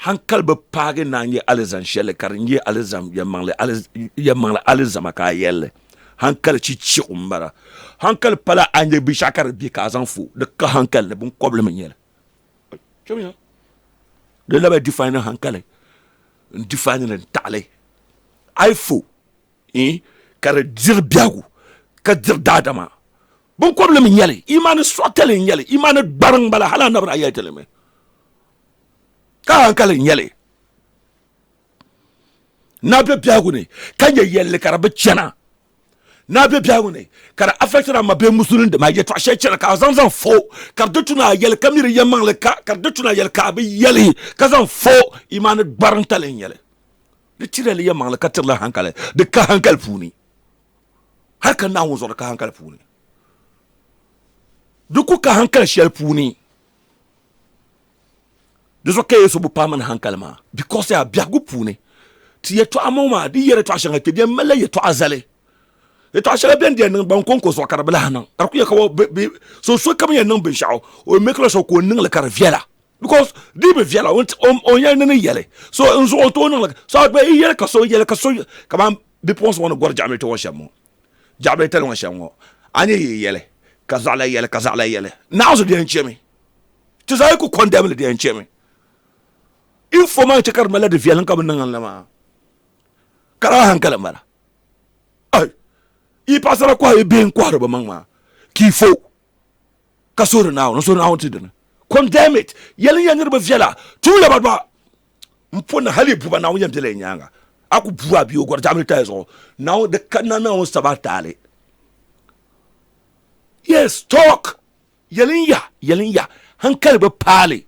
hankal be page na nye alizan shele kar nye alizam ya mangle alizama ka yelle hankal ci umbara hankal pala anye bi shakar bi ka zan fu de ka hankal ne bun problem nyele chomya de la ba define hankal define ne tale ay fu kar dir biagu ka dir dadama bun problem nyele iman sotele nyele iman barang bala hala na bra ayatele me ka hankal nyele na be biagu ne kanye yelle kar ba chana na be biagu ne kar affectera ma be musulun de ma ye to chana ka zan fo kar de tuna yelle kamir yemang le ka kar de tuna yelle ka be yelle ka zan fo iman barang tale nyele de tire le yemang le ka tir la hankal de ka hankal funi har kan na wonzo ka hankal funi duku ka hankal shel funi deso ke yeso bu paman hankal ma because ya biagu funi ti ye to amoma di yere to ashanga ke bien mele ye to azale ye to ashanga bien de nan ban konko so karabala hanan arku ye ka so kam ye nan ben shaw o meklo so ko nan le kar viela because di be viela on ye nan yele so nzo to nan so be yele ka so kama be ponso wona gor jamel to washamo jamel tel washamo ani yele kazala yele now so de enchemi to say ko condemn le de enchemi il faut man tekar mala de viela kam nan lama kara hankala mara ay i pasara kwa e ben kwa ba mangma kifo kasoro now no so now tidena condemn it yelin yanir ba viela tu le ba mpona hali buba na wonyam tele nyanga aku buwa bi ogor jamil tayo now the kanana on sabatale yes talk yelin ya hankala ba pale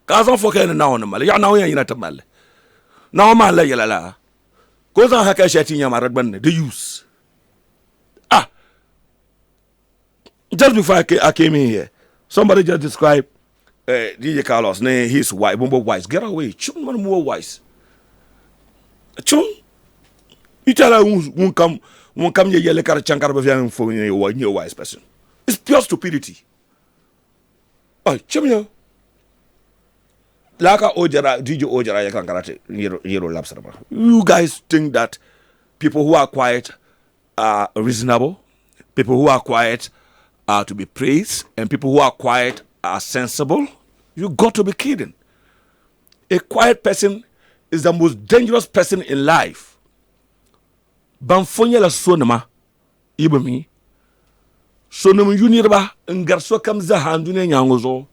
kazan foken na on male ya na wonyam yina tamale now man la yala ko zan haka shati nya marar banne the use just before I came in here somebody just described DJ Carlos he's white bombo wise get away chun man more wise chun itala won come ye yele kar chankar ba fian fo ni wise person it's pure stupidity chumyo laka DJ Ojara ya kankarate yero lapsarama. You guys think that people who are quiet are reasonable, people who are quiet are to be praised, and people who are quiet are sensible? You got to be kidding. A quiet person is the most dangerous person in life. Banfonya la sonama ibami sonum yunirba ngarso kam za handune nyangozo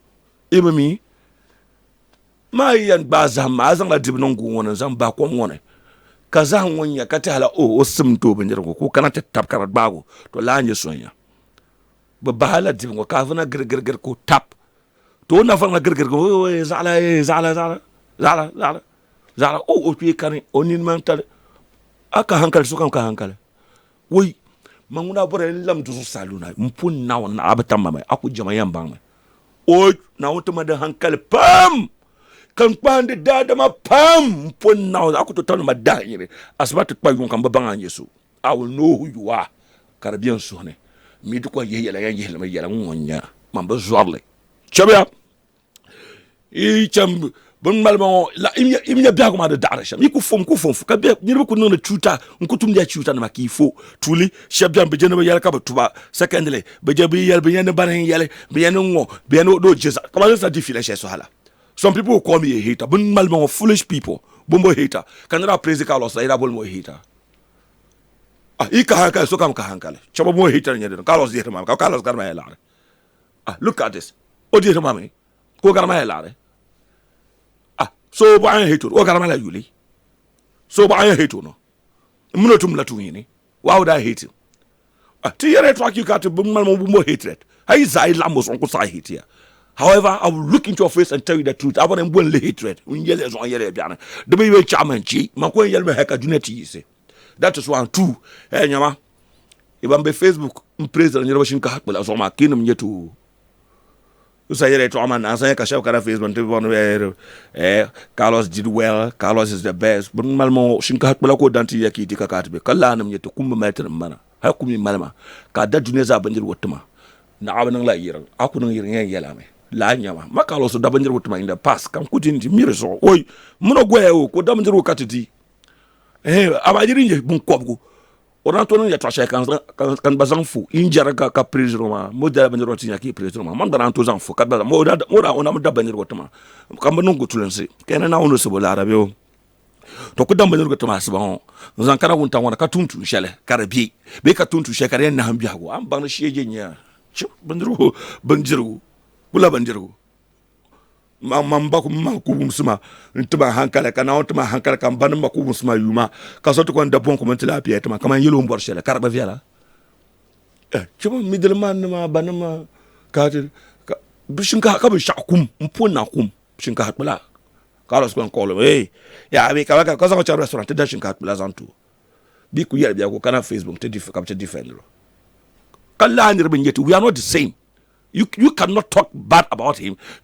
ibami ma yan bazam azan la dibnon gowon zan ba ko wona kaza wonya kata hala o sim to benjer ko kana tap karat bago to lanje sonya ba bahala dibno ka fana gir ko tap to na fana gir ko zala o pi kan onin mental aka hankal so kan ka hankal woi manguna bore lam to saluna mpun na wona abatamma mai aku jama yamba mai o na wotuma da hankal pam kan pande dada ma pam pon now aku to ton ma da yire asbatu kwa yon kan babanga yesu I will know who you are karabian so ne mi du ko yeyela ma yela ngonya mamba zorle chabya i cham bon malma la imya bia ko ma da dara sham ku fom ka be ni ko no na chuta nkutum dia chuta na makifo tuli shabya be jena be yela ka ba tuba secondly be je be yel be yen ban yele be yen ngo be no do jesa kama ça diffile chez so hala. Some people will call me a hater. But malbon foolish people. Bumbo hater. Can I praise the Carlos? I double more hater. Ika hankale so kam ka hankale. Chaba more hater nyede. Carlos di mama. Carlos garma helare. Look at this. O di mama. Ko garma helare. So ba an hater. O garma la yuli. So ba an hater no. Muno tum la tuini. Why would I hate him? Ti yere track you got to bumbo hatred. Hay zai lamos on ko sai hate here. However, I will look into your face and tell you the truth. I want them to hatred. When you yell on yell piano, the baby chairman chi, my coin yell me heka juneti say. That is one two. Hey nyama, if I'm be Facebook, praise the generation ka hakbala so ma kinum yetu. You say yell to man, answer ka share ka Facebook to Carlos did well. Carlos is the best. But malmo shinka hakbala ko danti yaki tika katbe. Kala nam yetu kumba meter mana. Hakumi malama. Ka da juneza banjir wotuma. Na abanang la yirang. Aku nang yirang yela me. la nyama makalo so dabanjir ko tuma in the past kam kutindi mire so oy muno goye o ko dabanjir ko katiti abajiri nje bun kobgo oran tono ya trashe kan bazan fu injara ka president ma mo da dabanjir ko tinya ki president ma man daran to zan fu ka da mo ona mo dabanjir ko tuma kam banon go tulense kena na ono so bola arabio to ko dabanjir ko tuma sibon zan kana kun tan wana ka tuntu shele karabi be ka tuntu shekare na hambi hago am bang shiye nya banjiru bula banjiru mamba ko ma ku musuma ntuma hankala kana ntuma hankala kan ban ma ku musuma yuma ka so to ko da bon ko mentila piet ma kama yelo mbor shele karba viala chimo middleman ma banama ka bishinka ka bi shakum mpona kum shinka hatbala kala so ko lo ya be ka ka so cha restaurant da shinka hatbala zantu bi ku yer biya ko kana Facebook te defend lo kala ndir bin yetu we are not the same. You cannot talk bad about him.